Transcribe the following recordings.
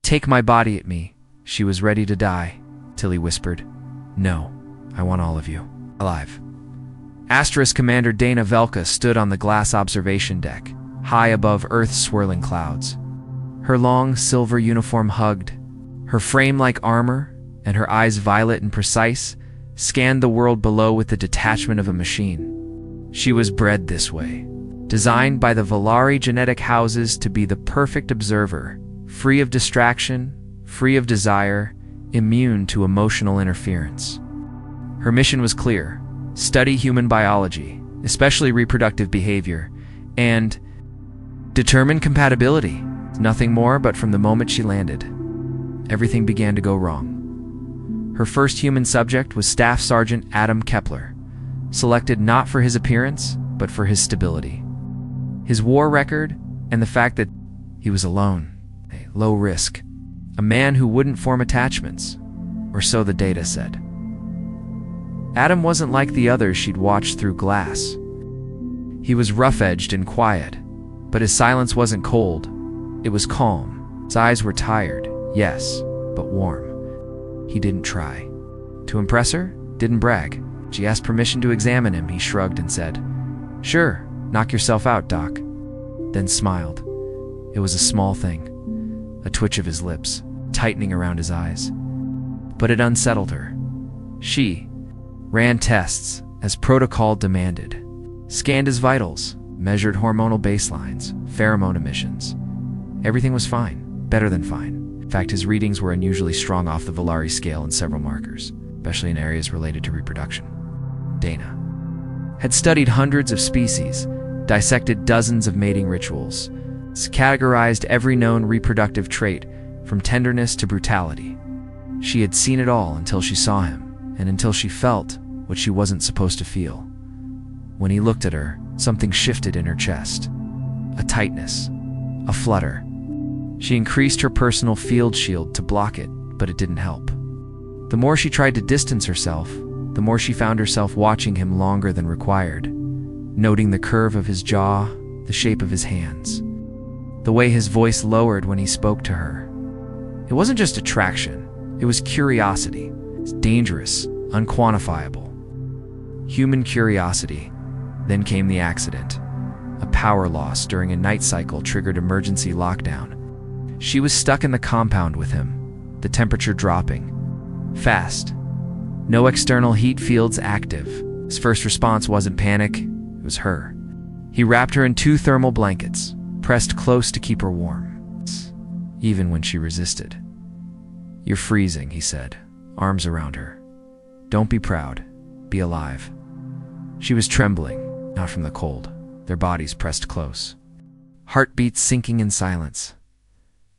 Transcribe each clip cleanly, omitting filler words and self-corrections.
"Take my body at me." She was ready to die, till he whispered, "No, I want all of you, alive." Asterisk Commander Dana Velka stood on the glass observation deck, high above Earth's swirling clouds. Her long, silver uniform hugged, her frame like armor, and her eyes violet and precise, scanned the world below with the detachment of a machine. She was bred this way, designed by the Valari genetic houses to be the perfect observer, free of distraction, free of desire, immune to emotional interference. Her mission was clear: study human biology, especially reproductive behavior, and determine compatibility. Nothing more, but from the moment she landed, everything began to go wrong. Her first human subject was Staff Sergeant Adam Kepler, selected not for his appearance, but for his stability. His war record, and the fact that he was alone, a low risk, a man who wouldn't form attachments, or so the data said. Adam wasn't like the others she'd watched through glass. He was rough-edged and quiet, but his silence wasn't cold. It was calm. His eyes were tired, yes, but warm. He didn't try to impress her, didn't brag. She asked permission to examine him. He shrugged and said, "Sure, knock yourself out, Doc." Then smiled. It was a small thing, a twitch of his lips, tightening around his eyes. But it unsettled her. She ran tests as protocol demanded, scanned his vitals, measured hormonal baselines, pheromone emissions. Everything was fine, better than fine. In fact, his readings were unusually strong off the Valari scale in several markers, especially in areas related to reproduction. Dana had studied hundreds of species, dissected dozens of mating rituals, categorized every known reproductive trait, from tenderness to brutality. She had seen it all until she saw him, and until she felt what she wasn't supposed to feel. When he looked at her, something shifted in her chest. A tightness, a flutter. She increased her personal field shield to block it, but it didn't help. The more she tried to distance herself, the more she found herself watching him longer than required, noting the curve of his jaw, the shape of his hands, the way his voice lowered when he spoke to her. It wasn't just attraction, it was curiosity. It's dangerous, unquantifiable. Human curiosity. Then came the accident. A power loss during a night cycle triggered emergency lockdown. She was stuck in the compound with him, the temperature dropping. Fast. No external heat fields active. His first response wasn't panic, it was her. He wrapped her in 2 thermal blankets, pressed close to keep her warm, even when she resisted. "You're freezing," he said, arms around her. "Don't be proud, be alive." She was trembling, not from the cold, their bodies pressed close. Heartbeats sinking in silence.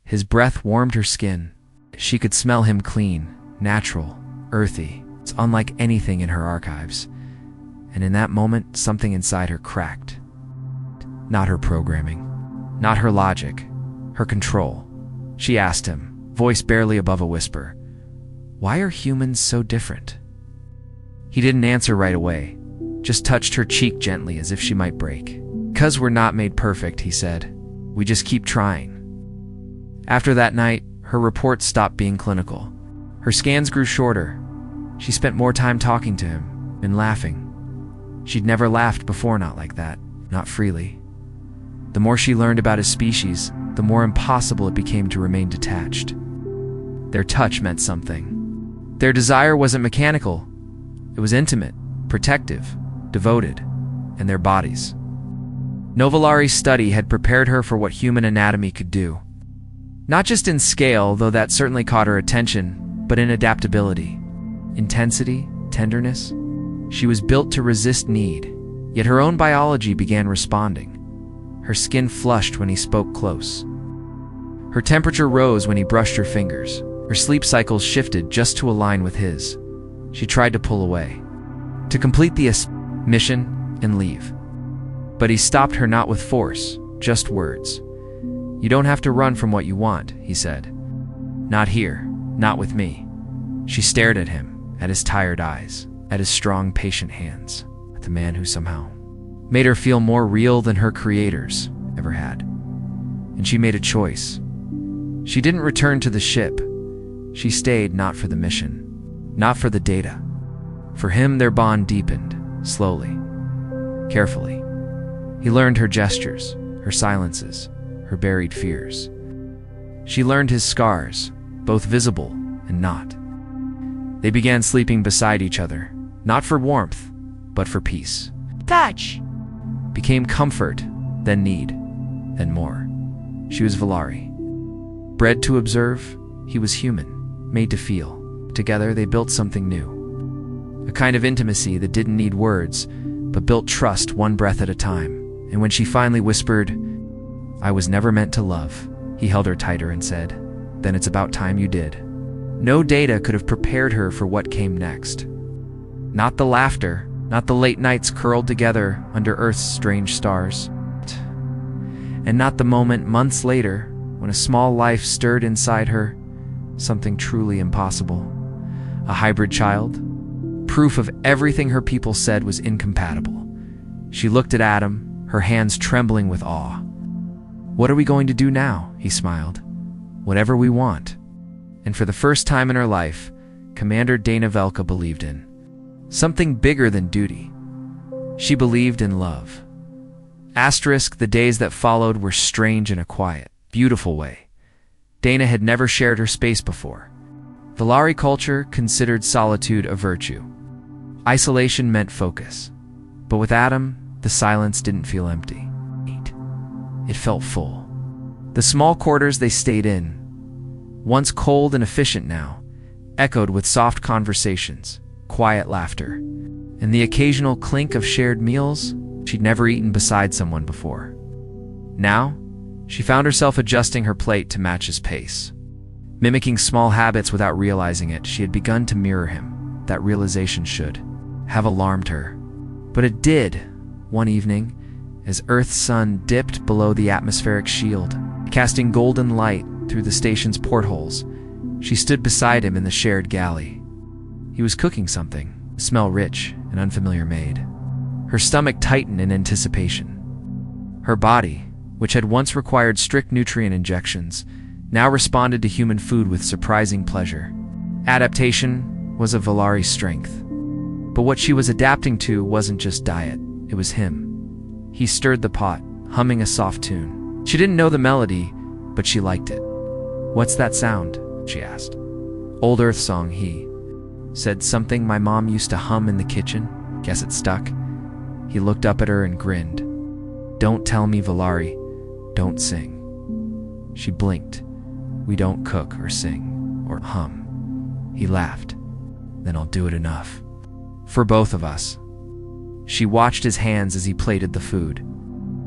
His breath warmed her skin. She could smell him clean, natural, earthy. It's unlike anything in her archives. And in that moment, something inside her cracked. Not her programming, not her logic, her control. She asked him, voice barely above a whisper, "Why are humans so different?" He didn't answer right away, just touched her cheek gently as if she might break. "'Cause we're not made perfect," he said. "We just keep trying." After that night, her reports stopped being clinical. Her scans grew shorter. She spent more time talking to him and laughing. She'd never laughed before, not like that, not freely. The more she learned about his species, the more impossible it became to remain detached. Their touch meant something. Their desire wasn't mechanical. It was intimate, protective, devoted, and their bodies. Novalari's study had prepared her for what human anatomy could do. Not just in scale, though that certainly caught her attention, but in adaptability, intensity, tenderness. She was built to resist need, yet her own biology began responding. Her skin flushed when he spoke close. Her temperature rose when he brushed her fingers. Her sleep cycles shifted just to align with his. She tried to pull away, to complete the mission and leave. But he stopped her, not with force, just words. "You don't have to run from what you want," he said. "Not here, not with me." She stared at him, at his tired eyes, at his strong, patient hands, at the man who somehow made her feel more real than her creators ever had. And she made a choice. She didn't return to the ship. She stayed not for the mission, not for the data. For him, their bond deepened, slowly, carefully. He learned her gestures, her silences, her buried fears. She learned his scars, both visible and not. They began sleeping beside each other, not for warmth, but for peace. Touch became comfort, then need, then more. She was Valari. Bred to observe, he was human, made to feel. Together they built something new. A kind of intimacy that didn't need words, but built trust one breath at a time. And when she finally whispered, "I was never meant to love," he held her tighter and said, "Then it's about time you did." No data could have prepared her for what came next. Not the laughter, not the late nights curled together under Earth's strange stars. And not the moment months later when a small life stirred inside her, something truly impossible. A hybrid child, proof of everything her people said was incompatible. She looked at Adam, her hands trembling with awe. "What are we going to do now?" he smiled. "Whatever we want." And for the first time in her life, Commander Dana Velka believed in something bigger than duty. She believed in love. The days that followed were strange in a quiet, beautiful way. Dana had never shared her space before. Valari culture considered solitude a virtue. Isolation meant focus. But with Adam, the silence didn't feel empty. It felt full. The small quarters they stayed in, once cold and efficient now, echoed with soft conversations, quiet laughter, and the occasional clink of shared meals she'd never eaten beside someone before. Now, she found herself adjusting her plate to match his pace. Mimicking small habits without realizing it, she had begun to mirror him. That realization should have alarmed her. But it did, one evening, as Earth's sun dipped below the atmospheric shield, casting golden light through the station's portholes. She stood beside him in the shared galley. He was cooking something, the smell rich and unfamiliar made. Her stomach tightened in anticipation. Her body, which had once required strict nutrient injections, now responded to human food with surprising pleasure. Adaptation was a Valari strength. But what she was adapting to wasn't just diet, it was him. He stirred the pot, humming a soft tune. She didn't know the melody, but she liked it. "What's that sound?" she asked. "Old Earth song," he said. "Something my mom used to hum in the kitchen. Guess it stuck." He looked up at her and grinned. "Don't tell me, Valari. Don't sing." She blinked. "We don't cook or sing or hum." He laughed. "Then I'll do it enough. For both of us." She watched his hands as he plated the food.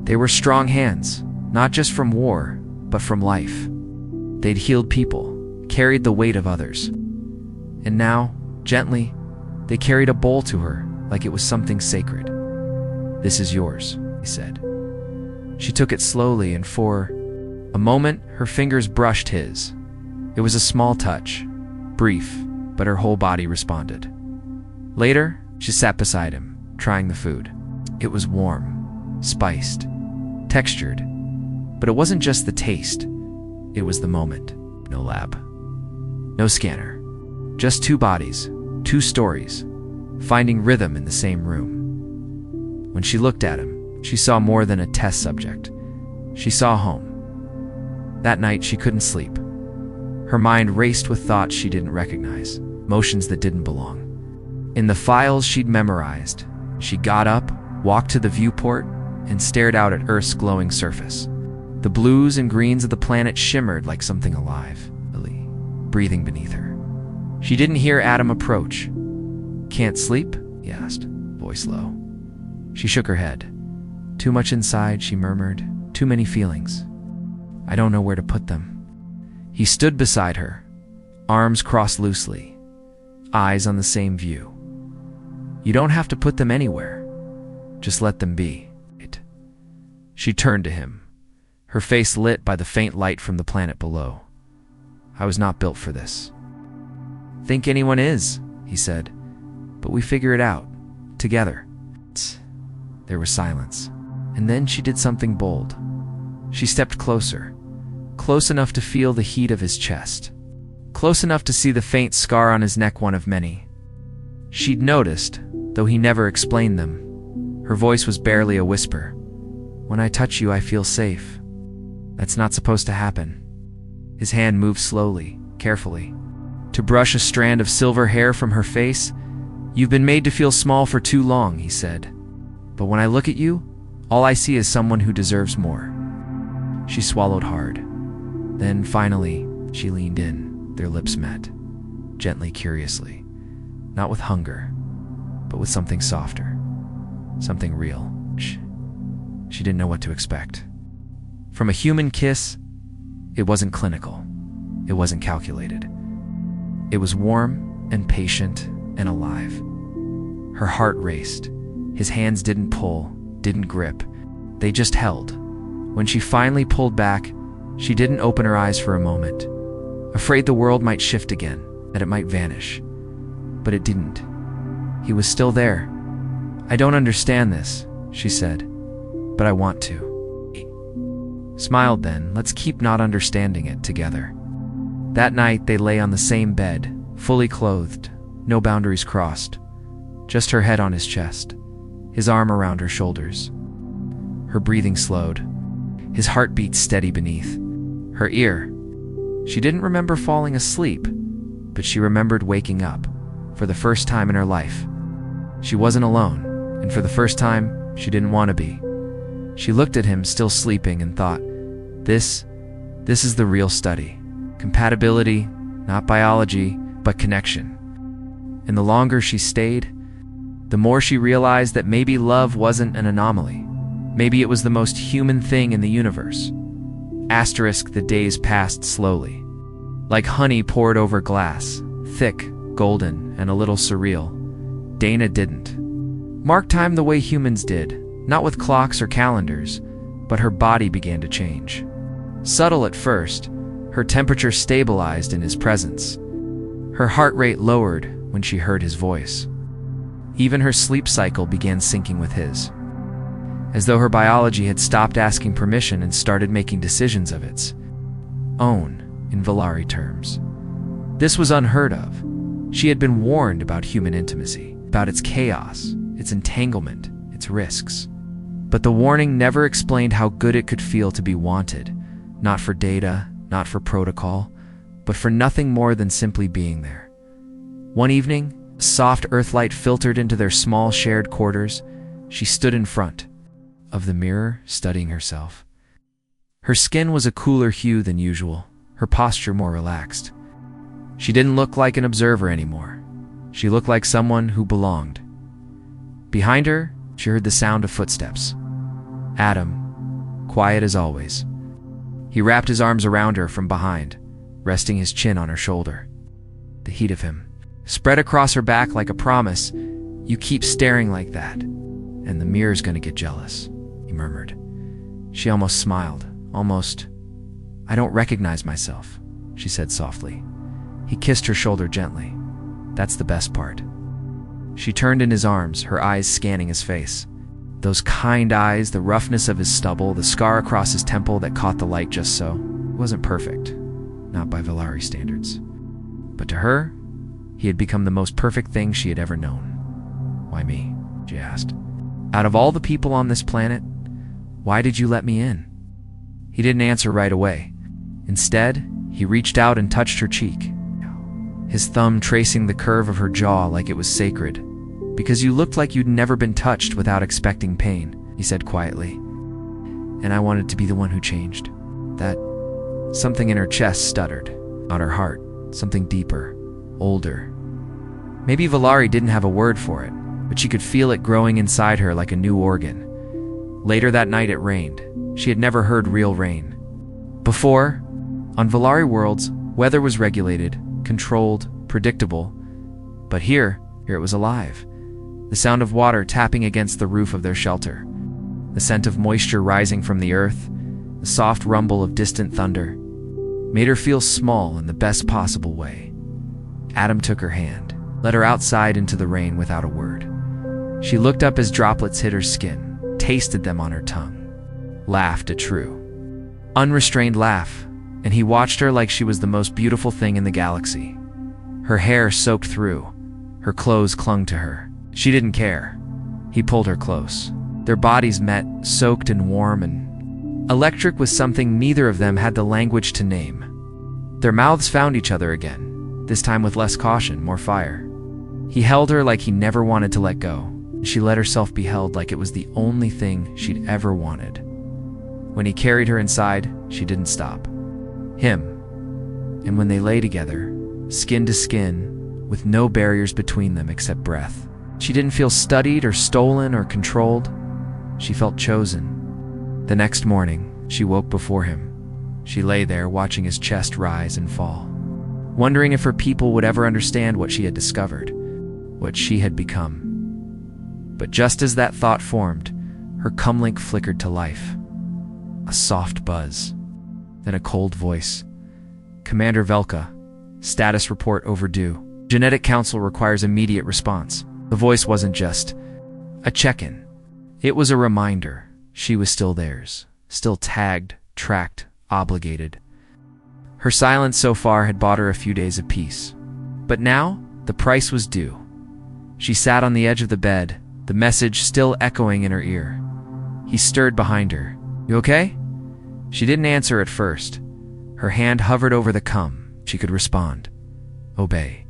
They were strong hands, not just from war, but from life. They'd healed people, carried the weight of others. And now, gently, they carried a bowl to her like it was something sacred. "This is yours," he said. She took it slowly, and for a moment, her fingers brushed his. It was a small touch, brief, but her whole body responded. Later, she sat beside him, trying the food. It was warm, spiced, textured, but it wasn't just the taste. It was the moment. No lab, no scanner, just two bodies, two stories, finding rhythm in the same room. When she looked at him, she saw more than a test subject. She saw home. That night, she couldn't sleep. Her mind raced with thoughts she didn't recognize, emotions that didn't belong. In the files she'd memorized, she got up, walked to the viewport, and stared out at Earth's glowing surface. The blues and greens of the planet shimmered like something alive, breathing beneath her. She didn't hear Adam approach. "Can't sleep?" he asked, voice low. She shook her head. "Too much inside," she murmured. "Too many feelings. I don't know where to put them." He stood beside her, arms crossed loosely, eyes on the same view. "You don't have to put them anywhere. Just let them be." She turned to him, her face lit by the faint light from the planet below. "I was not built for this." "Think anyone is," he said. "But we figure it out, together." There was silence. And then she did something bold. She stepped closer close enough to feel the heat of his chest, close enough to see the faint scar on his neck, one of many. She'd noticed, though he never explained them. Her voice was barely a whisper. "When I touch you, I feel safe. That's not supposed to happen." His hand moved slowly, carefully, to brush a strand of silver hair from her face. "You've been made to feel small for too long," he said. "But when I look at you, all I see is someone who deserves more." She swallowed hard. Then, finally, she leaned in. Their lips met, gently, curiously. Not with hunger, but with something softer. Something real. She didn't know what to expect. From a human kiss, it wasn't clinical. It wasn't calculated. It was warm and patient and alive. Her heart raced. His hands didn't pull, didn't grip. They just held. When she finally pulled back, she didn't open her eyes for a moment, afraid the world might shift again, that it might vanish. But it didn't. He was still there. "I don't understand this," she said, "but I want to." He smiled then. "Let's keep not understanding it together." That night they lay on the same bed, fully clothed, no boundaries crossed, just her head on his chest, his arm around her shoulders. Her breathing slowed, his heartbeat steady beneath her ear. She didn't remember falling asleep, but she remembered waking up, for the first time in her life. She wasn't alone, and for the first time, she didn't want to be. She looked at him, still sleeping, and thought, This is the real study. Compatibility, not biology, but connection." And the longer she stayed, the more she realized that maybe love wasn't an anomaly. Maybe it was the most human thing in the universe. The days passed slowly, like honey poured over glass, thick, golden, and a little surreal. Dana didn't mark time the way humans did, not with clocks or calendars, but her body began to change. Subtle at first, her temperature stabilized in his presence. Her heart rate lowered when she heard his voice. Even her sleep cycle began syncing with his, as though her biology had stopped asking permission and started making decisions of its own, in Valari terms. This was unheard of. She had been warned about human intimacy, about its chaos, its entanglement, its risks. But the warning never explained how good it could feel to be wanted, not for data, not for protocol, but for nothing more than simply being there. One evening, soft earthlight filtered into their small shared quarters. She stood in front of the mirror, studying herself. Her skin was a cooler hue than usual, her posture more relaxed. She didn't look like an observer anymore. She looked like someone who belonged. Behind her, she heard the sound of footsteps. Adam, quiet as always. He wrapped his arms around her from behind, resting his chin on her shoulder. The heat of him spread across her back like a promise. "You keep staring like that, and the mirror's gonna get jealous," he murmured. She almost smiled, almost. "I don't recognize myself," she said softly. He kissed her shoulder gently. "That's the best part." She turned in his arms, her eyes scanning his face. Those kind eyes, the roughness of his stubble, the scar across his temple that caught the light just so. It wasn't perfect, not by Valari standards. But to her, he had become the most perfect thing she had ever known. "Why me?" she asked. "Out of all the people on this planet, why did you let me in?" He didn't answer right away. Instead, he reached out and touched her cheek, his thumb tracing the curve of her jaw like it was sacred. "Because you looked like you'd never been touched without expecting pain," he said quietly. "And I wanted to be the one who changed." That something in her chest stuttered, not her heart, something deeper, older. Maybe Valari didn't have a word for it, but she could feel it growing inside her like a new organ. Later that night it rained. She had never heard real rain before. On Valari worlds, weather was regulated, controlled, predictable. But here it was alive. The sound of water tapping against the roof of their shelter, the scent of moisture rising from the earth, the soft rumble of distant thunder, made her feel small in the best possible way. Adam took her hand, led her outside into the rain without a word. She looked up as droplets hit her skin, tasted them on her tongue, laughed a true, unrestrained laugh, and he watched her like she was the most beautiful thing in the galaxy. Her hair soaked through. Her clothes clung to her. She didn't care. He pulled her close. Their bodies met, soaked and warm and electric, with something neither of them had the language to name. Their mouths found each other again, this time with less caution, more fire. He held her like he never wanted to let go. She let herself be held like it was the only thing she'd ever wanted. When he carried her inside, she didn't stop. Him. And when they lay together, skin to skin, with no barriers between them except breath, she didn't feel studied or stolen or controlled. She felt chosen. The next morning, she woke before him. She lay there watching his chest rise and fall, wondering if her people would ever understand what she had discovered, what she had become. But just as that thought formed, her comlink flickered to life. A soft buzz, then a cold voice. "Commander Velka, status report overdue. Genetic Council requires immediate response." The voice wasn't just a check-in. It was a reminder. She was still theirs, still tagged, tracked, obligated. Her silence so far had bought her a few days of peace. But now, the price was due. She sat on the edge of the bed, the message still echoing in her ear. He stirred behind her. "You okay?" She didn't answer at first. Her hand hovered over the cum. She could respond. Obey.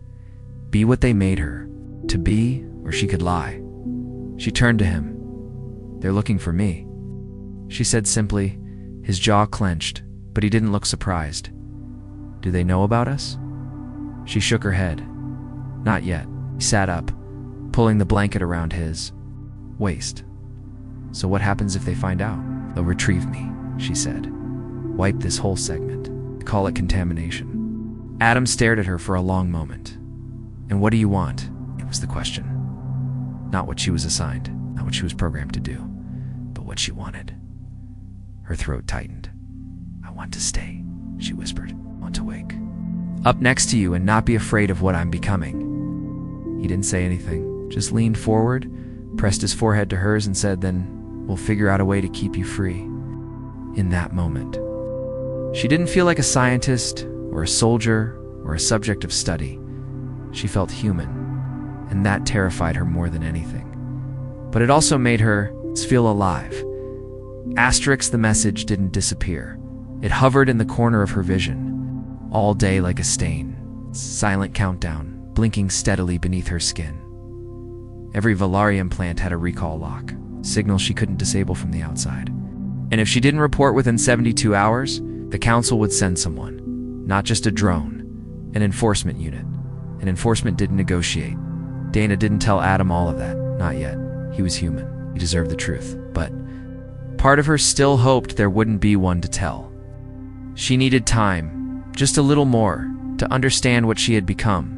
Be what they made her to be, or she could lie. She turned to him. "They're looking for me," she said simply. His jaw clenched, but he didn't look surprised. "Do they know about us?" She shook her head. "Not yet." He sat up, pulling the blanket around his waist. "So what happens if they find out?" "They'll retrieve me," she said. "Wipe this whole segment. Call it contamination." Adam stared at her for a long moment. "And what do you want?" It was the question. Not what she was assigned, not what she was programmed to do, but what she wanted. Her throat tightened. "I want to stay," she whispered. "I want to wake up next to you and not be afraid of what I'm becoming." He didn't say anything, just leaned forward, pressed his forehead to hers and said, "Then we'll figure out a way to keep you free." In that moment, she didn't feel like a scientist or a soldier or a subject of study. She felt human, and that terrified her more than anything. But it also made her feel alive. Asterisk, the message didn't disappear. It hovered in the corner of her vision, all day like a stain, silent countdown, blinking steadily beneath her skin. Every Valarian plant had a recall lock, signal she couldn't disable from the outside. And if she didn't report within 72 hours, the council would send someone, not just a drone, an enforcement unit. And enforcement didn't negotiate. Dana didn't tell Adam all of that, not yet. He was human. He deserved the truth. But part of her still hoped there wouldn't be one to tell. She needed time, just a little more, to understand what she had become.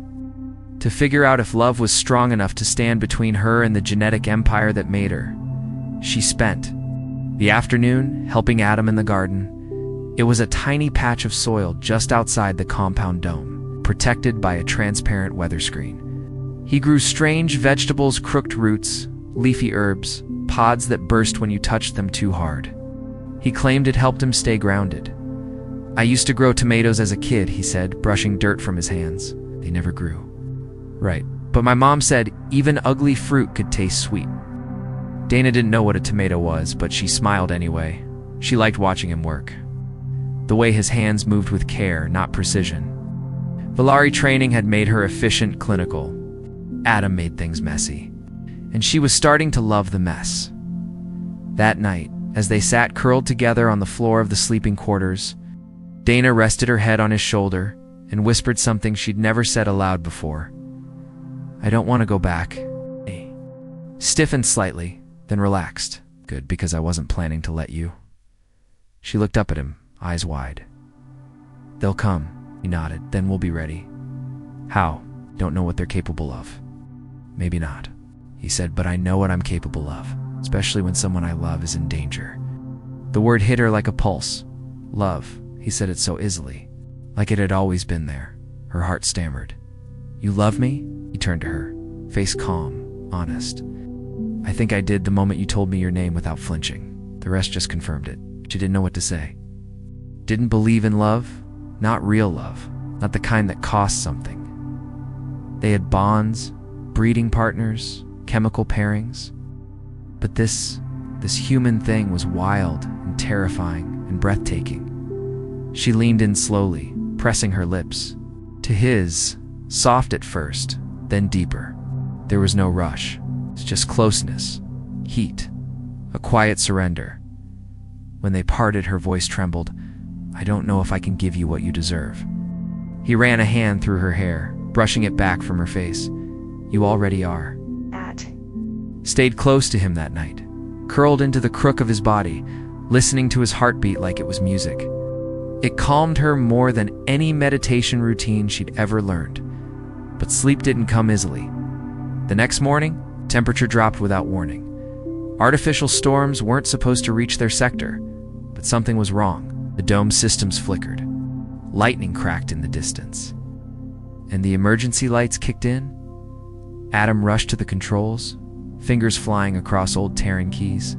To figure out if love was strong enough to stand between her and the genetic empire that made her. She spent the afternoon helping Adam in the garden. It was a tiny patch of soil just outside the compound dome, protected by a transparent weather screen. He grew strange vegetables, crooked roots, leafy herbs, pods that burst when you touched them too hard. He claimed it helped him stay grounded. "I used to grow tomatoes as a kid," he said, brushing dirt from his hands. "They never grew." "Right. But my mom said even ugly fruit could taste sweet." Dana didn't know what a tomato was, but she smiled anyway. She liked watching him work. The way his hands moved with care, not precision. Valari training had made her efficient, clinical. Adam made things messy. And she was starting to love the mess. That night, as they sat curled together on the floor of the sleeping quarters, Dana rested her head on his shoulder and whispered something she'd never said aloud before. "I don't want to go back." Stiffened slightly, then relaxed. "Good, because I wasn't planning to let you." She looked up at him, eyes wide. "They'll come," he nodded. "Then we'll be ready." "How?" "Don't know what they're capable of." "Maybe not," he said, "but I know what I'm capable of, especially when someone I love is in danger." The word hit her like a pulse. Love. He said it so easily, like it had always been there. Her heart stammered. "You love me?" He turned to her, face calm, honest. "I think I did the moment you told me your name without flinching." The rest just confirmed it. She didn't know what to say. Didn't believe in love, Not real love, not the kind that costs something. They had bonds, breeding partners, chemical pairings. But this human thing was wild and terrifying and breathtaking. She leaned in slowly, pressing her lips to his, soft at first, then deeper. There was no rush. It's just closeness, heat, a quiet surrender. When they parted, her voice trembled. "I don't know if I can give you what you deserve." He ran a hand through her hair, brushing it back from her face. "You already are." Stayed close to him that night, curled into the crook of his body, listening to his heartbeat like it was music. It calmed her more than any meditation routine she'd ever learned. But sleep didn't come easily. The next morning, temperature dropped without warning. Artificial storms weren't supposed to reach their sector, but something was wrong. The dome systems flickered. Lightning cracked in the distance. And the emergency lights kicked in. Adam rushed to the controls, fingers flying across old Terran keys.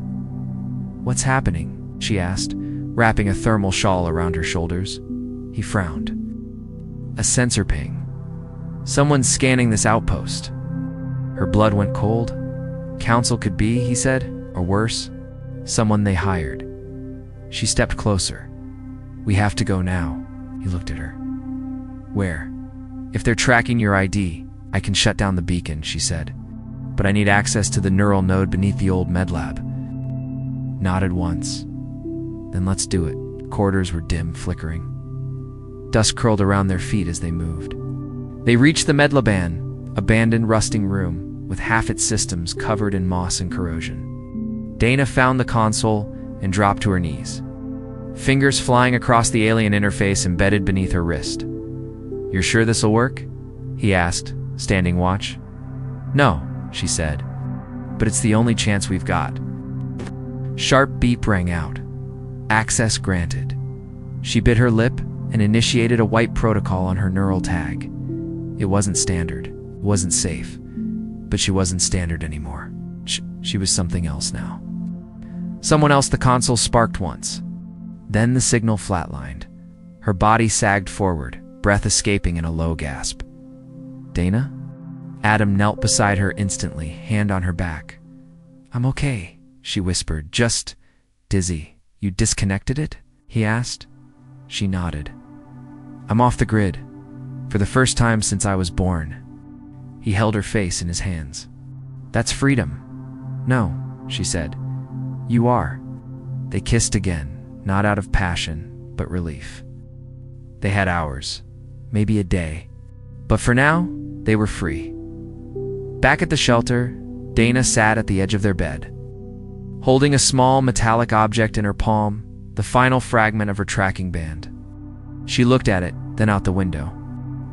"What's happening?" she asked, wrapping a thermal shawl around her shoulders. He frowned. "A sensor ping. Someone's scanning this outpost." Her blood went cold. Council could be, he said, or worse, someone they hired. She stepped closer. "We have to go now." He looked at her. "Where?" "If they're tracking your ID, I can shut down the beacon," she said. "But I need access to the neural node beneath the old med lab." Nodded once. "Then let's do it." Corridors were dim, flickering. Dust curled around their feet as they moved. They reached the medlaban, abandoned rusting room, with half its systems covered in moss and corrosion. Dana found the console and dropped to her knees. Fingers flying across the alien interface embedded beneath her wrist. "You're sure this'll work?" he asked, standing watch. "No," she said, "but it's the only chance we've got." Sharp beep rang out. Access granted. She bit her lip and initiated a white protocol on her neural tag. It wasn't standard, it wasn't safe, but she wasn't standard anymore. She was something else now. Someone else. The console sparked once. Then the signal flatlined. Her body sagged forward, breath escaping in a low gasp. "Dana?" Adam knelt beside her instantly, hand on her back. "I'm okay," she whispered, "just dizzy." "You disconnected it?" he asked. She nodded. "I'm off the grid. For the first time since I was born." He held her face in his hands. "That's freedom." "No," she said. "You are." They kissed again, not out of passion, but relief. They had hours, maybe a day. But for now, they were free. Back at the shelter, Dana sat at the edge of their bed, holding a small metallic object in her palm, the final fragment of her tracking band. She looked at it, then out the window,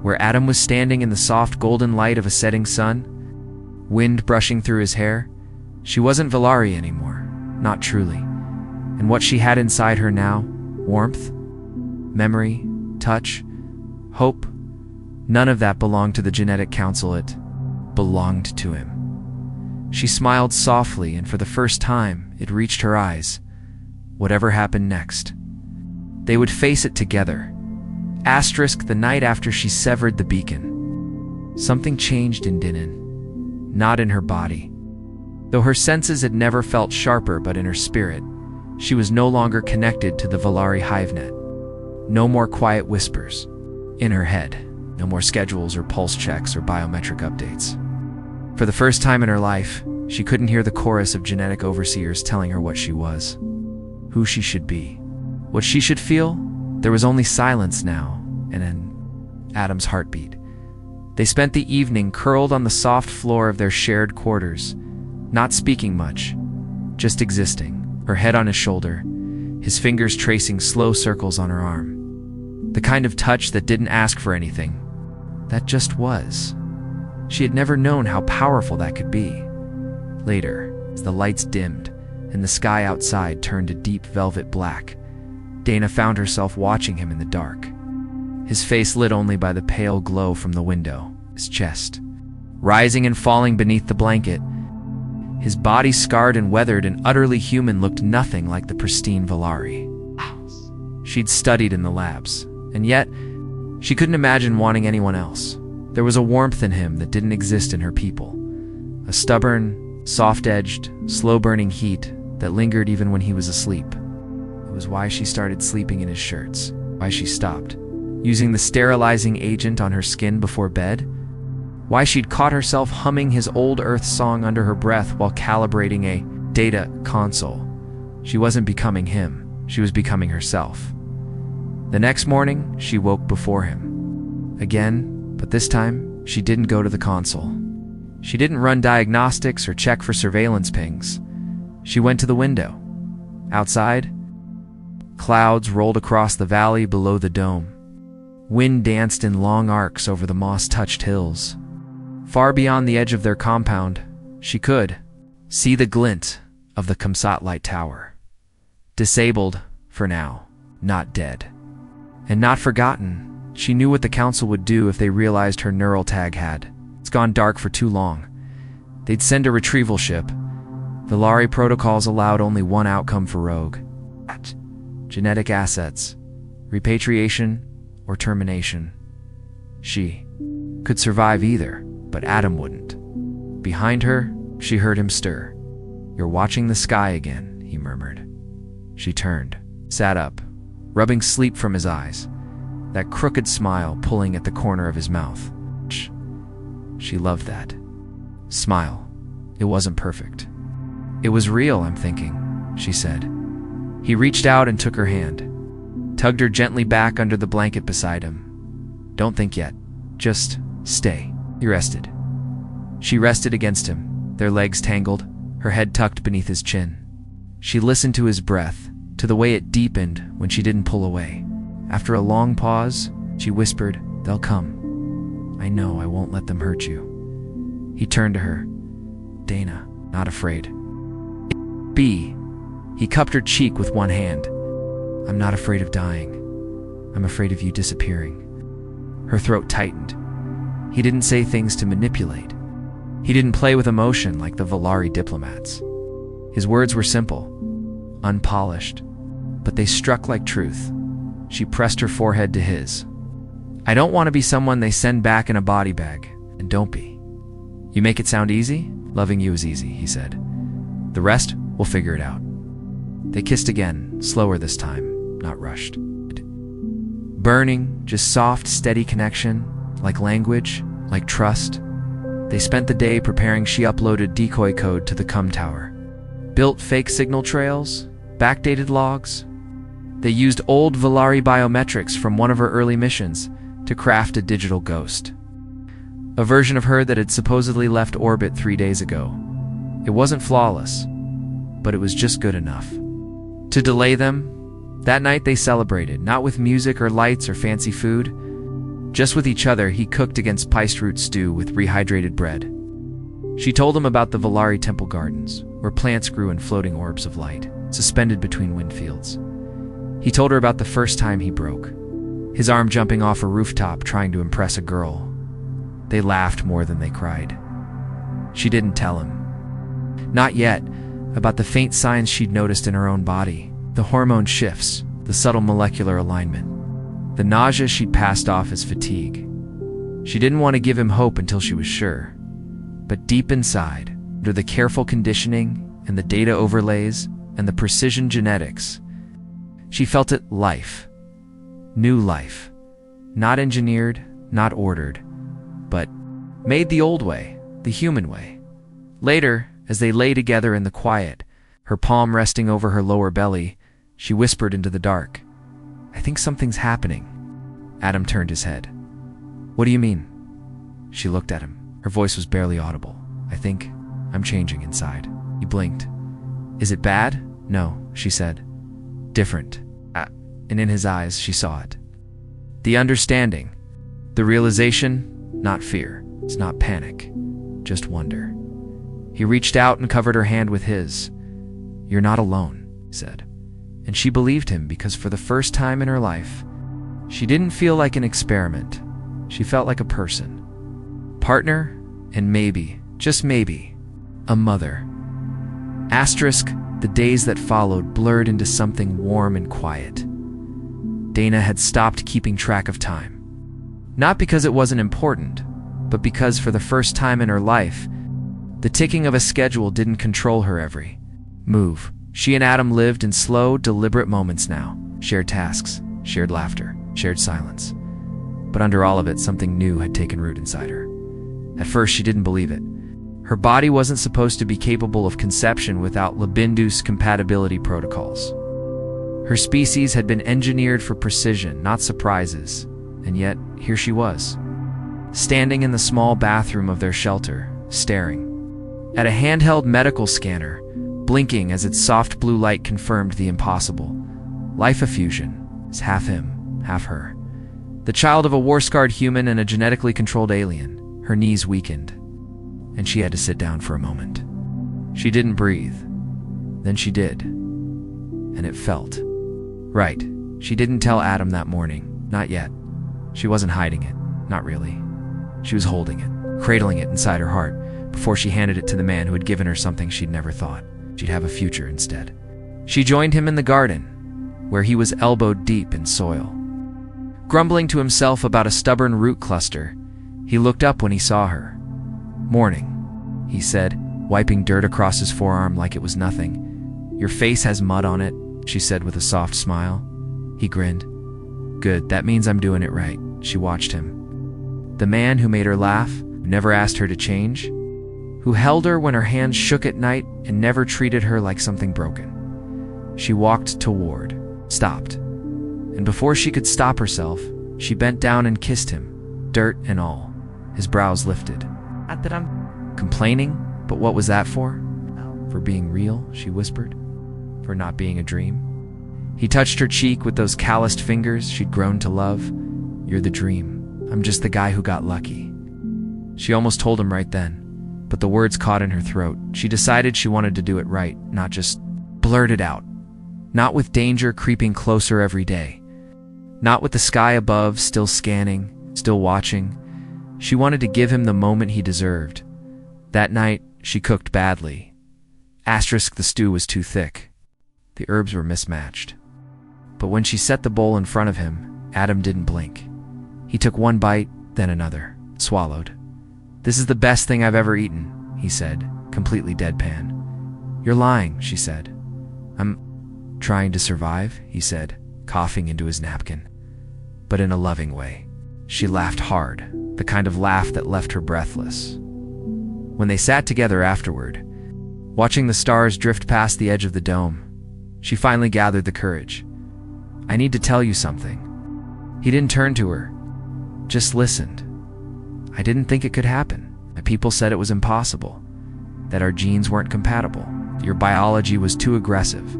where Adam was standing in the soft golden light of a setting sun, wind brushing through his hair. She wasn't Valari anymore, not truly. And what she had inside her now, warmth, memory, touch, hope, none of that belonged to the Genetic Council. It belonged to him. She smiled softly, and for the first time, it reached her eyes. Whatever happened next, they would face it together. Asterisk the night after she severed the beacon. Something changed in Dinan, not in her body. Though her senses had never felt sharper, but in her spirit, she was no longer connected to the Valari hivenet. No more quiet whispers in her head. No more schedules or pulse checks or biometric updates. For the first time in her life, she couldn't hear the chorus of genetic overseers telling her what she was, who she should be, what she should feel. There was only silence now, and then Adam's heartbeat. They spent the evening curled on the soft floor of their shared quarters, not speaking much, just existing, her head on his shoulder, his fingers tracing slow circles on her arm. The kind of touch that didn't ask for anything, that just was. She had never known how powerful that could be. Later, as the lights dimmed and the sky outside turned a deep velvet black, Dana found herself watching him in the dark. His face lit only by the pale glow from the window, his chest rising and falling beneath the blanket. His body, scarred and weathered and utterly human, looked nothing like the pristine Valari she'd studied in the labs, And yet, she couldn't imagine wanting anyone else. There was a warmth in him that didn't exist in her people. A stubborn, soft-edged, slow-burning heat that lingered even when he was asleep. It was why she started sleeping in his shirts, why she stopped using the sterilizing agent on her skin before bed, why she'd caught herself humming his old Earth song under her breath while calibrating a data console. She wasn't becoming him, she was becoming herself. The next morning, she woke before him. Again, but this time, she didn't go to the console. She didn't run diagnostics or check for surveillance pings. She went to the window. Outside, clouds rolled across the valley below the dome. Wind danced in long arcs over the moss-touched hills. Far beyond the edge of their compound, she could see the glint of the Kamsat Light Tower. Disabled, for now, not dead. And not forgotten, she knew what the council would do if they realized her neural tag had. It's gone dark for too long. They'd send a retrieval ship. Valari protocols allowed only one outcome for Rogue. Genetic assets, repatriation, or termination. She could survive either, but Adam wouldn't. Behind her, she heard him stir. "You're watching the sky again," he murmured. She turned, sat up, rubbing sleep from his eyes, that crooked smile pulling at the corner of his mouth. She loved that smile. It wasn't perfect. "It was real, I'm thinking," she said. He reached out and took her hand, tugged her gently back under the blanket beside him. "Don't think yet. Just stay." He rested. She rested against him, their legs tangled, her head tucked beneath his chin. She listened to his breath, to the way it deepened when she didn't pull away. After a long pause, she whispered, "They'll come. I know I won't let them hurt you." He turned to her. "Dana, not afraid." B. He cupped her cheek with one hand. "I'm not afraid of dying. I'm afraid of you disappearing." Her throat tightened. He didn't say things to manipulate. He didn't play with emotion like the Valari diplomats. His words were simple, unpolished, but they struck like truth. She pressed her forehead to his. "I don't want to be someone they send back in a body bag, and don't be. You make it sound easy? Loving you is easy," he said. "The rest, we'll figure it out." They kissed again, slower this time, not rushed. Burning, just soft, steady connection, like language, like trust. They spent the day preparing. She uploaded decoy code to the CUM tower. Built fake signal trails, backdated logs. They used old Valari biometrics from one of her early missions to craft a digital ghost. A version of her that had supposedly left orbit 3 days ago. It wasn't flawless, but it was just good enough. To delay them, that night they celebrated, not with music or lights or fancy food. Just with each other, he cooked against pice root stew with rehydrated bread. She told him about the Valari temple gardens, where plants grew in floating orbs of light, suspended between wind fields. He told her about the first time he broke, his arm jumping off a rooftop trying to impress a girl. They laughed more than they cried. She didn't tell him. Not yet, about the faint signs she'd noticed in her own body, the hormone shifts, the subtle molecular alignment. The nausea she'd passed off as fatigue. She didn't want to give him hope until she was sure. But deep inside, under the careful conditioning and the data overlays and the precision genetics, she felt it life. New life. Not engineered, not ordered, but made the old way, the human way. Later, as they lay together in the quiet, her palm resting over her lower belly, she whispered into the dark, "I think something's happening." Adam turned his head. "What do you mean?" She looked at him. Her voice was barely audible. "I think I'm changing inside." He blinked. "Is it bad?" "No," she said. "Different." And in his eyes, she saw it. The understanding. The realization, not fear. It's not panic. Just wonder. He reached out and covered her hand with his. "You're not alone," he said. And she believed him because for the first time in her life, she didn't feel like an experiment. She felt like a person. Partner, and maybe, just maybe, a mother. Asterisk, the days that followed blurred into something warm and quiet. Dana had stopped keeping track of time. Not because it wasn't important, but because for the first time in her life, the ticking of a schedule didn't control her every move. She and Adam lived in slow, deliberate moments now. Shared tasks, shared laughter, shared silence. But under all of it, something new had taken root inside her. At first, she didn't believe it. Her body wasn't supposed to be capable of conception without libido compatibility protocols. Her species had been engineered for precision, not surprises. And yet, here she was, standing in the small bathroom of their shelter, staring at a handheld medical scanner, blinking as its soft blue light confirmed the impossible. Life effusion is half him, half her. The child of a war-scarred human and a genetically controlled alien. Her knees weakened, and she had to sit down for a moment. She didn't breathe. Then she did. And it felt right. She didn't tell Adam that morning. Not yet. She wasn't hiding it. Not really. She was holding it, cradling it inside her heart, before she handed it to the man who had given her something she'd never thought she'd have a future instead. She joined him in the garden, where he was elbowed deep in soil. Grumbling to himself about a stubborn root cluster, he looked up when he saw her. "Morning," he said, wiping dirt across his forearm like it was nothing. "Your face has mud on it," she said with a soft smile. He grinned. "Good, that means I'm doing it right." She watched him. The man who made her laugh, who never asked her to change, who held her when her hands shook at night and never treated her like something broken. She walked toward, stopped, and before she could stop herself, she bent down and kissed him, dirt and all. His brows lifted. "Not that I'm complaining, but what was that for?" "For being real," she whispered. "For not being a dream." He touched her cheek with those calloused fingers she'd grown to love. "You're the dream. I'm just the guy who got lucky." She almost told him right then, but the words caught in her throat. She decided she wanted to do it right, not just blurt it out. Not with danger creeping closer every day. Not with the sky above still scanning, still watching. She wanted to give him the moment he deserved. That night, she cooked badly. Asterisk, the stew was too thick. The herbs were mismatched. But when she set the bowl in front of him, Adam didn't blink. He took one bite, then another, swallowed. "This is the best thing I've ever eaten," he said, completely deadpan. "You're lying," she said. "I'm trying to survive," he said, coughing into his napkin. But in a loving way. She laughed hard, the kind of laugh that left her breathless. When they sat together afterward, watching the stars drift past the edge of the dome, she finally gathered the courage. "I need to tell you something." He didn't turn to her, just listened. "I didn't think it could happen. My people said it was impossible, that our genes weren't compatible. Your biology was too aggressive,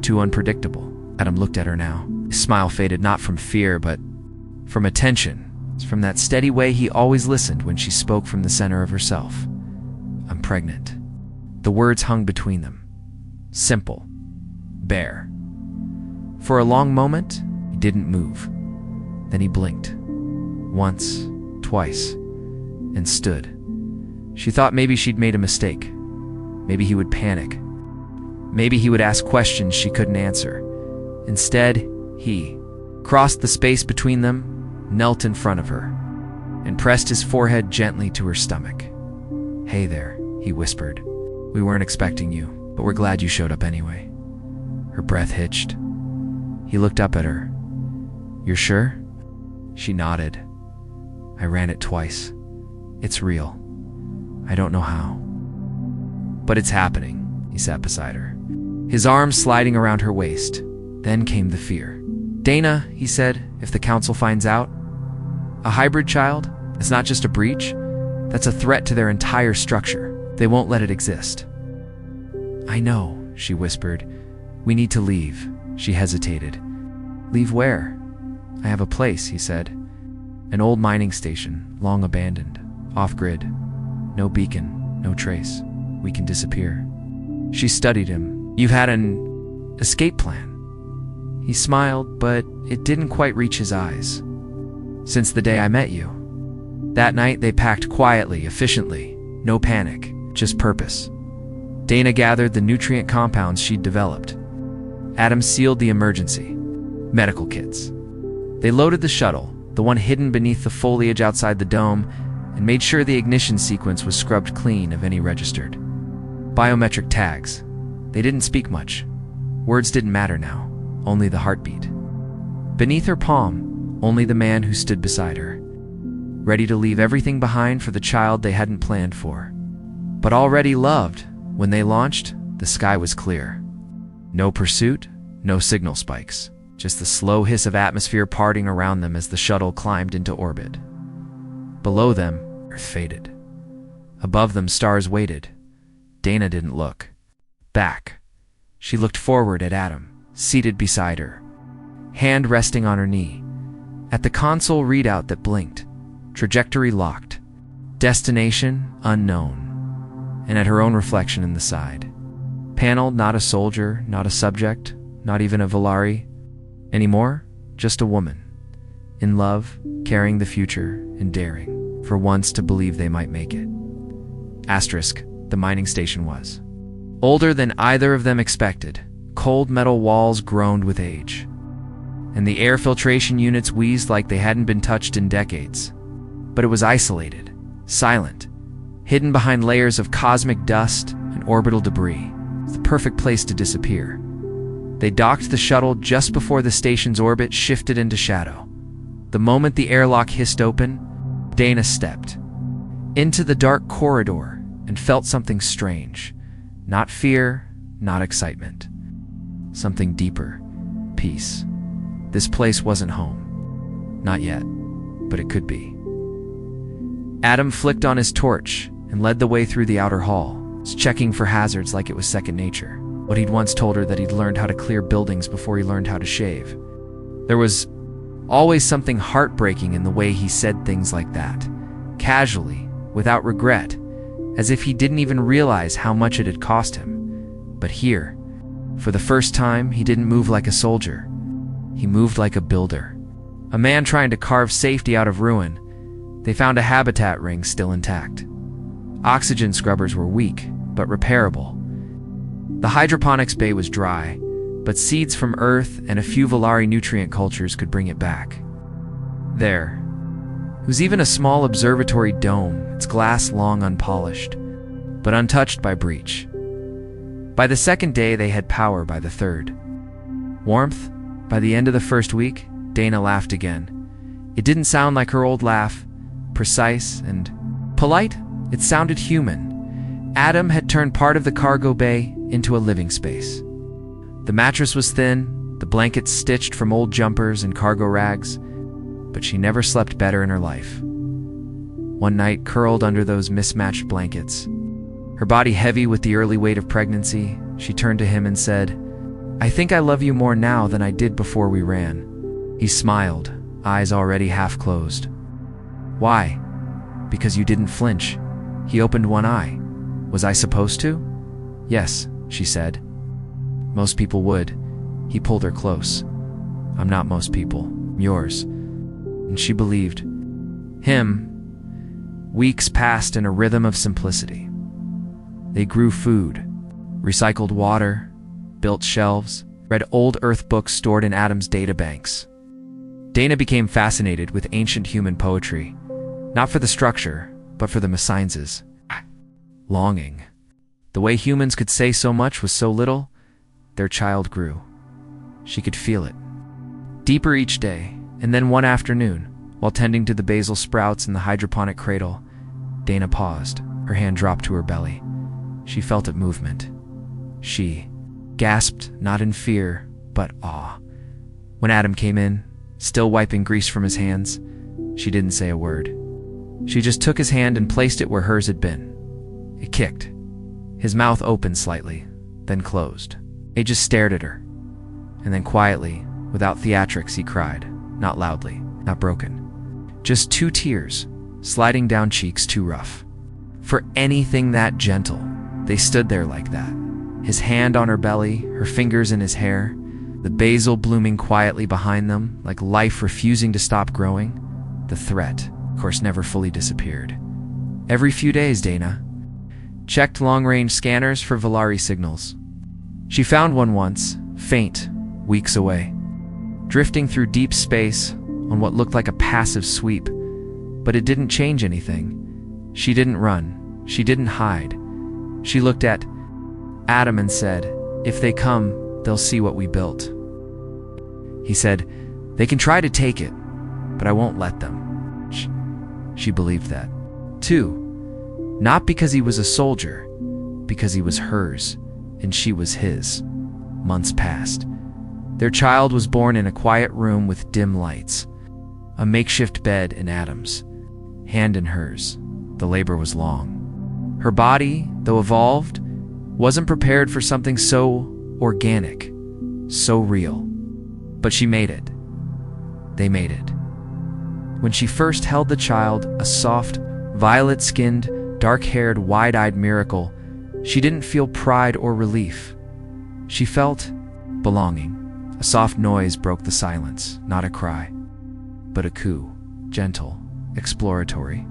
too unpredictable." Adam looked at her now. His smile faded not from fear, but from attention, from that steady way he always listened when she spoke from the center of herself. "I'm pregnant." The words hung between them. Simple. Bare. For a long moment, he didn't move. Then he blinked. Once, twice, and stood. She thought maybe she'd made a mistake. Maybe he would panic. Maybe he would ask questions she couldn't answer. Instead, he crossed the space between them, knelt in front of her, and pressed his forehead gently to her stomach. "Hey there," he whispered. "We weren't expecting you, but we're glad you showed up anyway." Her breath hitched. He looked up at her. "You're sure?" She nodded. "I ran it twice. It's real. I don't know how. But it's happening." He sat beside her, his arms sliding around her waist. Then came the fear. "Dana," he said, "if the council finds out, a hybrid child, it's not just a breach, that's a threat to their entire structure. They won't let it exist." "I know," she whispered. "We need to leave." She hesitated. "Leave where?" "I have a place," he said. "An old mining station, long abandoned, off-grid. No beacon, no trace. We can disappear." She studied him. "You've had an escape plan." He smiled, but it didn't quite reach his eyes. "Since the day I met you." That night they packed quietly, efficiently. No panic, just purpose. Dana gathered the nutrient compounds she'd developed. Adam sealed the emergency medical kits. They loaded the shuttle, the one hidden beneath the foliage outside the dome, and made sure the ignition sequence was scrubbed clean of any registered biometric tags. They didn't speak much. Words didn't matter now, only the heartbeat. Beneath her palm, only the man who stood beside her, ready to leave everything behind for the child they hadn't planned for, but already loved. When they launched, the sky was clear. No pursuit, no signal spikes, just the slow hiss of atmosphere parting around them as the shuttle climbed into orbit. Below them, Earth faded. Above them, stars waited. Dana didn't look back. She looked forward at Adam, seated beside her, hand resting on her knee, at the console readout that blinked, trajectory locked, destination unknown, and at her own reflection in the side panel. Not a soldier, not a subject, not even a Valari anymore, just a woman, in love, carrying the future, and daring, for once, to believe they might make it. Asterisk, the mining station was older than either of them expected. Cold metal walls groaned with age, and the air filtration units wheezed like they hadn't been touched in decades. But it was isolated, silent, hidden behind layers of cosmic dust and orbital debris. The perfect place to disappear. They docked the shuttle just before the station's orbit shifted into shadow. The moment the airlock hissed open, Dana stepped into the dark corridor and felt something strange. Not fear, not excitement. Something deeper. Peace. This place wasn't home. Not yet, but it could be. Adam flicked on his torch and led the way through the outer hall, checking for hazards like it was second nature. What he'd once told her that he'd learned how to clear buildings before he learned how to shave. There was always something heartbreaking in the way he said things like that, casually, without regret, as if he didn't even realize how much it had cost him. But here, for the first time, he didn't move like a soldier. He moved like a builder. A man trying to carve safety out of ruin. They found a habitat ring still intact. Oxygen scrubbers were weak, but repairable. The hydroponics bay was dry, but seeds from Earth and a few Valari nutrient cultures could bring it back. There was even a small observatory dome, its glass long unpolished, but untouched by breach. By the second day, they had power. By the third, warmth. By the end of the first week, Dana laughed again. It didn't sound like her old laugh, precise and polite. It sounded human. Adam had turned part of the cargo bay into a living space. The mattress was thin, the blankets stitched from old jumpers and cargo rags, but she never slept better in her life. One night, curled under those mismatched blankets, her body heavy with the early weight of pregnancy, she turned to him and said, "I think I love you more now than I did before we ran." He smiled, eyes already half closed. "Why?" "Because you didn't flinch." He opened one eye. "Was I supposed to?" "Yes," she said. "Most people would." He pulled her close. "I'm not most people. I'm yours." And she believed him. Weeks passed in a rhythm of simplicity. They grew food, recycled water, built shelves, read old Earth books stored in Adam's databanks. Dana became fascinated with ancient human poetry, not for the structure, but for the sciences. Longing. The way humans could say so much with so little, their child grew. She could feel it. Deeper each day, and then one afternoon, while tending to the basil sprouts in the hydroponic cradle, Dana paused. Her hand dropped to her belly. She felt it movement. She gasped, not in fear, but awe. When Adam came in, still wiping grease from his hands, she didn't say a word. She just took his hand and placed it where hers had been. It kicked. His mouth opened slightly, then closed. He just stared at her. And then quietly, without theatrics, he cried. Not loudly, not broken. Just 2 tears, sliding down cheeks too rough for anything that gentle. They stood there like that. His hand on her belly, her fingers in his hair, the basil blooming quietly behind them, like life refusing to stop growing. The threat, of course, never fully disappeared. Every few days, Dana checked long-range scanners for Valari signals. She found one once, faint, weeks away, drifting through deep space, on what looked like a passive sweep, but it didn't change anything. She didn't run. She didn't hide. She looked at Adam and said, "If they come, they'll see what we built." He said, "They can try to take it, but I won't let them." She believed that. 2. Not because he was a soldier, because he was hers, and she was his. Months passed. Their child was born in a quiet room with dim lights, a makeshift bed in Adam's, hand in hers. The labor was long. Her body, though evolved, wasn't prepared for something so organic, so real. But she made it. They made it. When she first held the child, a soft, violet-skinned, dark-haired, wide-eyed miracle, she didn't feel pride or relief. She felt belonging. A soft noise broke the silence, not a cry, but a coo, gentle, exploratory,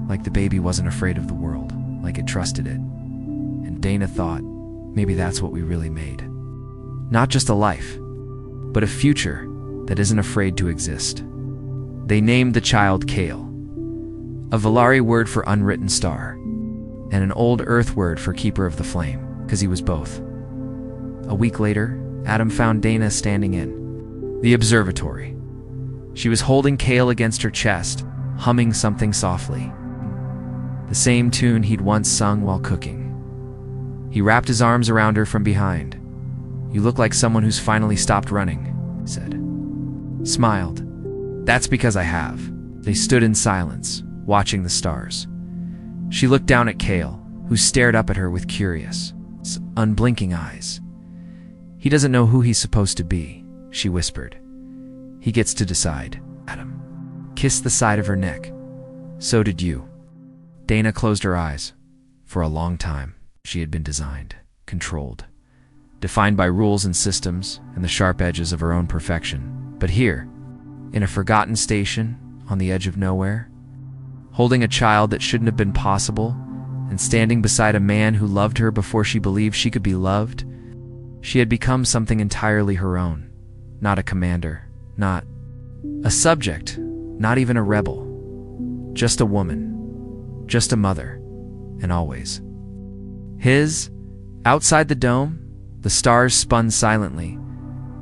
like the baby wasn't afraid of the world, like it trusted it. And Dana thought, maybe that's what we really made. Not just a life, but a future that isn't afraid to exist. They named the child Kale, a Valari word for unwritten star, and an old Earth word for keeper of the flame, because he was both. A week later, Adam found Dana standing in the observatory. She was holding Kale against her chest, humming something softly, the same tune he'd once sung while cooking. He wrapped his arms around her from behind. "You look like someone who's finally stopped running," he said. Smiled. "That's because I have." They stood in silence, watching the stars. She looked down at Kale, who stared up at her with curious, unblinking eyes. "He doesn't know who he's supposed to be," she whispered. "He gets to decide." Adam kissed the side of her neck. "So did you." Dana closed her eyes. For a long time, she had been designed, controlled, defined by rules and systems and the sharp edges of her own perfection. But here, in a forgotten station on the edge of nowhere, holding a child that shouldn't have been possible, and standing beside a man who loved her before she believed she could be loved, she had become something entirely her own. Not a commander, not a subject, not even a rebel. Just a woman, just a mother, and always his. Outside the dome, the stars spun silently.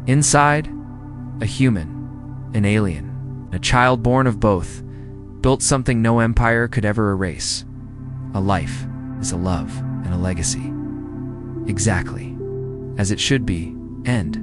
Inside, a human, an alien, a child born of both, built something no empire could ever erase. A life is a love and a legacy. Exactly as it should be. End.